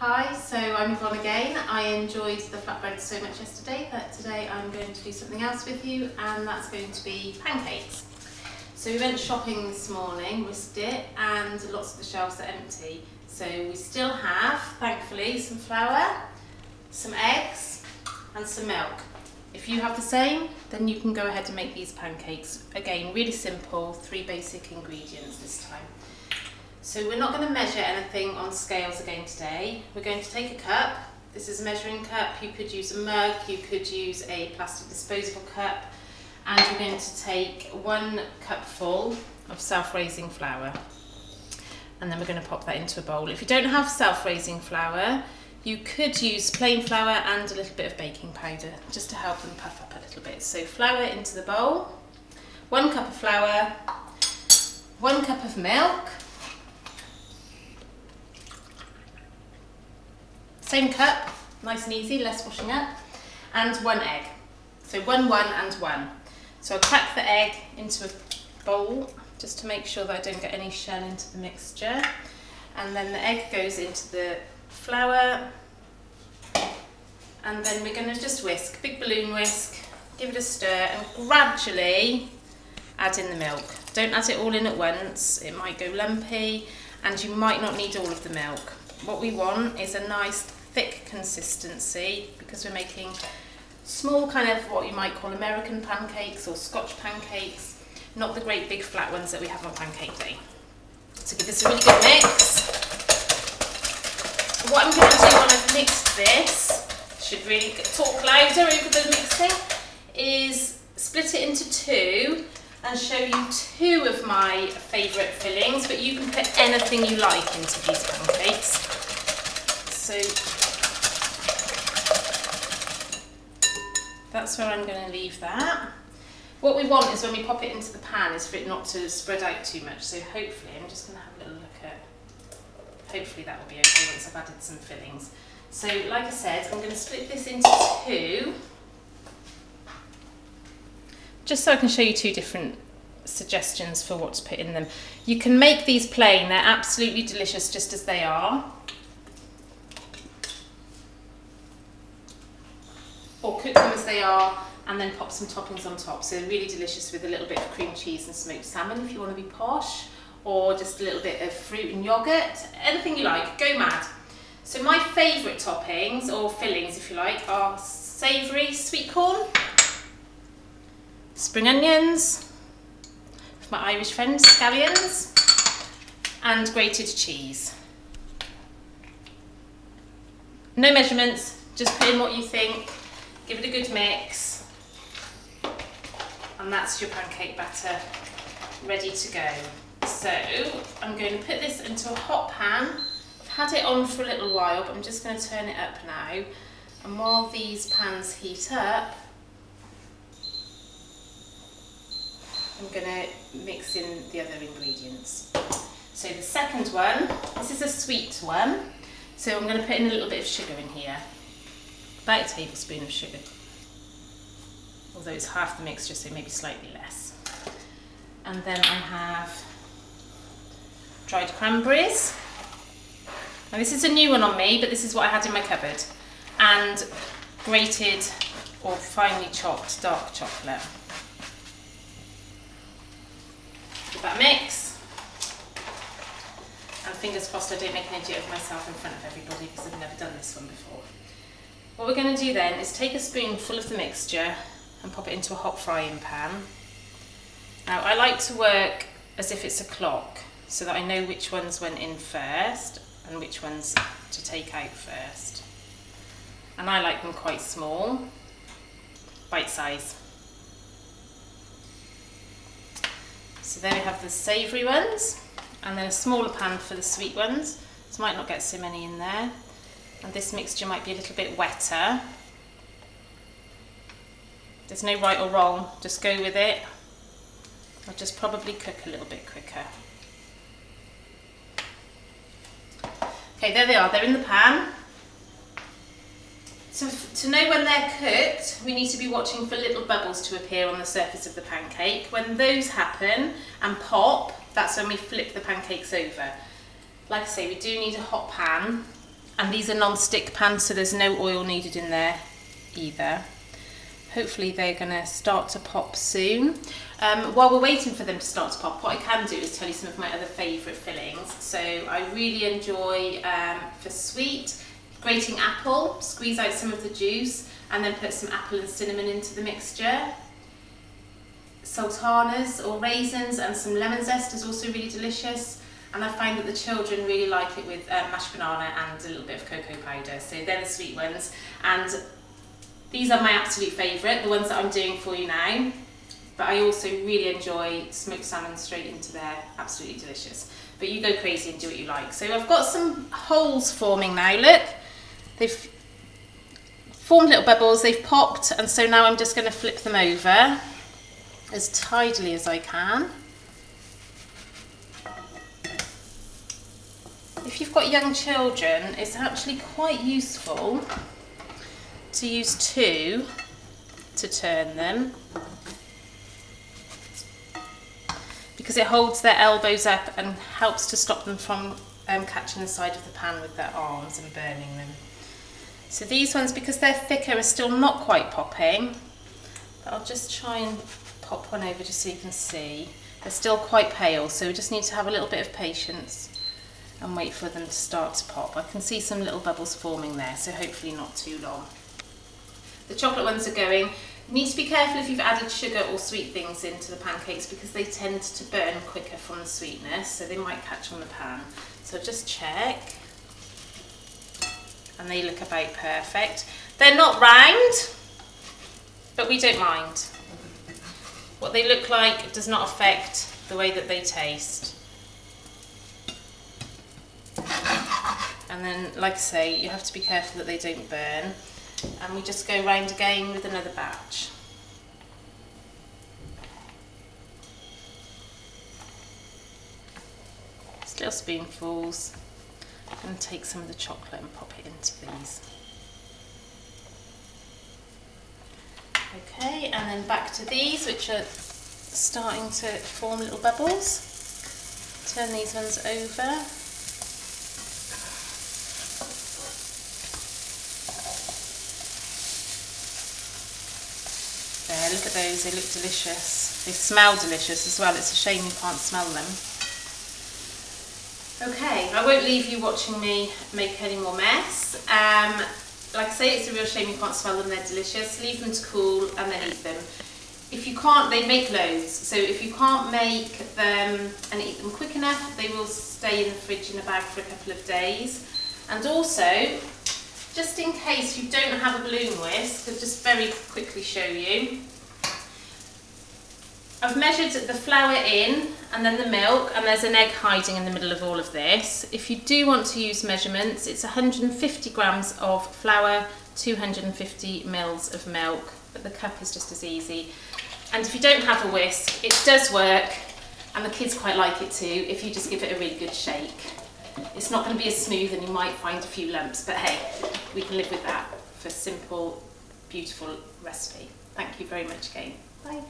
Hi, so I'm Yvonne again. I enjoyed the flatbread so much yesterday that today I'm going to do something else with you, and that's going to be pancakes. So we went shopping this morning, whisked it, and lots of the shelves are empty. So we still have, thankfully, some flour, some eggs and some milk. If you have the same, then you can go ahead and make these pancakes. Again, really simple, 3 basic ingredients this time. So we're not going to measure anything on scales again today. We're going to take a cup. This is a measuring cup. You could use a mug, you could use a plastic disposable cup, and we're going to take 1 cupful of self-raising flour. And then we're going to pop that into a bowl. If you don't have self-raising flour, you could use plain flour and a little bit of baking powder just to help them puff up a little bit. So flour into the bowl, 1 cup of flour, 1 cup of milk, same cup, nice and easy, less washing up, and 1 egg. So 1, 1 and 1. So I'll crack the egg into a bowl just to make sure that I don't get any shell into the mixture. And then the egg goes into the flour, and then we're going to just whisk, big balloon whisk, give it a stir, and gradually add in the milk. Don't add it all in at once, it might go lumpy and you might not need all of the milk. What we want is a nice thick consistency, because we're making small kind of what you might call American pancakes or Scotch pancakes, not the great big flat ones that we have on pancake day. So give this a really good mix. What I'm going to do when I've mixed this, should really talk louder over the mixing, is split it into 2 and show you 2 of my favourite fillings, but you can put anything you like into these pancakes. So that's where I'm going to leave that. What we want is when we pop it into the pan is for it not to spread out too much. So hopefully, I'm just going to have a little look at, hopefully that will be okay once I've added some fillings. So like I said, I'm going to split this into 2, just so I can show you 2 different suggestions for what to put in them. You can make these plain, they're absolutely delicious just as they are. Or cook them as they are and then pop some toppings on top. So really delicious with a little bit of cream cheese and smoked salmon if you want to be posh, or just a little bit of fruit and yoghurt, anything you like, go mad. So my favourite toppings, or fillings if you like, are savoury sweet corn, spring onions, for my Irish friends, scallions, and grated cheese. No measurements, just put in what you think. Give it a good mix, and that's your pancake batter ready to go. So I'm going to put this into a hot pan. I've had it on for a little while, but I'm just going to turn it up now. And while these pans heat up, I'm going to mix in the other ingredients. So the second one, this is a sweet one, so I'm going to put in a little bit of sugar in here. About a tablespoon of sugar, although it's half the mixture, so maybe slightly less. And then I have dried cranberries. Now this is a new one on me, but this is what I had in my cupboard. And grated or finely chopped dark chocolate. Give that a mix. And fingers crossed I don't make an idiot of myself in front of everybody, because I've never done this one before. What we're going to do then is take a spoonful of the mixture and pop it into a hot frying pan. Now I like to work as if it's a clock, so that I know which ones went in first and which ones to take out first. And I like them quite small, bite size. So there we have the savoury ones, and then a smaller pan for the sweet ones. So I might not get so many in there. And this mixture might be a little bit wetter. There's no right or wrong, just go with it. I'll just probably cook a little bit quicker. Okay, there they are, they're in the pan. So to know when they're cooked, we need to be watching for little bubbles to appear on the surface of the pancake. When those happen and pop, that's when we flip the pancakes over. Like I say, we do need a hot pan. And these are non-stick pans, so there's no oil needed in there either. Hopefully they're going to start to pop soon. While we're waiting for them to start to pop, what I can do is tell you some of my other favourite fillings. So I really enjoy, for sweet, grating apple, squeeze out some of the juice and then put some apple and cinnamon into the mixture. Sultanas or raisins and some lemon zest is also really delicious. And I find that the children really like it with mashed banana and a little bit of cocoa powder. So they're the sweet ones. And these are my absolute favourite, the ones that I'm doing for you now. But I also really enjoy smoked salmon straight into there, absolutely delicious. But you go crazy and do what you like. So I've got some holes forming now, look. They've formed little bubbles, they've popped, and so now I'm just going to flip them over as tidily as I can. If you've got young children, it's actually quite useful to use two to turn them, because it holds their elbows up and helps to stop them from catching the side of the pan with their arms and burning them. So these ones, because they're thicker, are still not quite popping, but I'll just try and pop one over just so you can see. They're still quite pale, so we just need to have a little bit of patience and wait for them to start to pop. I can see some little bubbles forming there, so hopefully not too long. The chocolate ones are going. You need to be careful if you've added sugar or sweet things into the pancakes, because they tend to burn quicker from the sweetness, so they might catch on the pan. So just check. And they look about perfect. They're not round, but we don't mind. What they look like does not affect the way that they taste. And then, like I say, you have to be careful that they don't burn. And we just go round again with another batch. Just little spoonfuls. And take some of the chocolate and pop it into these. Okay, and then back to these, which are starting to form little bubbles. Turn these ones over. There, look at those, they look delicious. They smell delicious as well, it's a shame you can't smell them. Okay, I won't leave you watching me make any more mess. Like I say, it's a real shame you can't smell them, they're delicious. Leave them to cool and then eat them. If you can't, they make loads, so if you can't make them and eat them quick enough, they will stay in the fridge in a bag for a couple of days. And also, just in case you don't have a balloon whisk, I'll just very quickly show you. I've measured the flour in and then the milk, and there's an egg hiding in the middle of all of this. If you do want to use measurements, it's 150 grams of flour, 250 mils of milk, but the cup is just as easy. And if you don't have a whisk, it does work, and the kids quite like it too, if you just give it a really good shake. It's not going to be as smooth and you might find a few lumps, but hey, we can live with that for a simple, beautiful recipe. Thank you very much again. Bye.